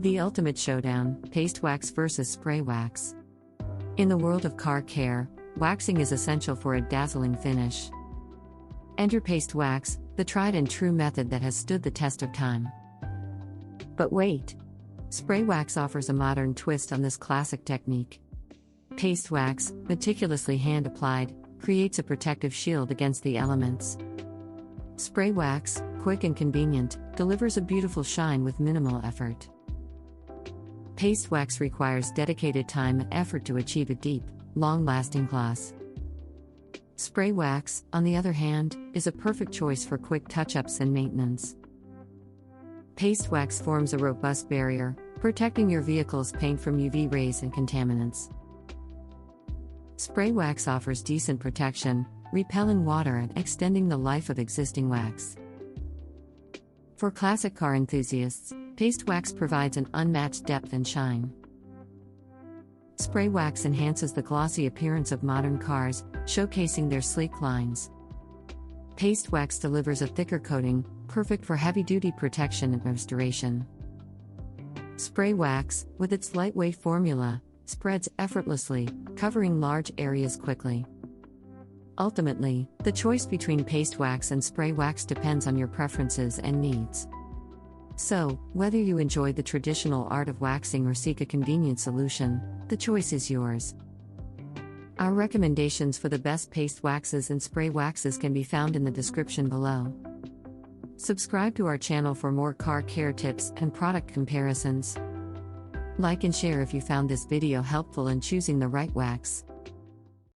The ultimate showdown: paste wax versus spray wax. In the world of car care, waxing is essential for a dazzling finish. Enter paste wax, the tried and true method that has stood the test of time. But wait! Spray wax offers a modern twist on this classic technique. Paste wax, meticulously hand-applied, creates a protective shield against the elements. Spray wax, quick and convenient, delivers a beautiful shine with minimal effort. Paste wax requires dedicated time and effort to achieve a deep, long-lasting gloss. Spray wax, on the other hand, is a perfect choice for quick touch-ups and maintenance. Paste wax forms a robust barrier, protecting your vehicle's paint from UV rays and contaminants. Spray wax offers decent protection, repelling water and extending the life of existing wax. For classic car enthusiasts, paste wax provides an unmatched depth and shine. Spray wax enhances the glossy appearance of modern cars, showcasing their sleek lines. Paste wax delivers a thicker coating, perfect for heavy-duty protection and restoration. Spray wax, with its lightweight formula, spreads effortlessly, covering large areas quickly. Ultimately, the choice between paste wax and spray wax depends on your preferences and needs. So, whether you enjoy the traditional art of waxing or seek a convenient solution, the choice is yours. Our recommendations for the best paste waxes and spray waxes can be found in the description below. Subscribe to our channel for more car care tips and product comparisons. Like and share if you found this video helpful in choosing the right wax.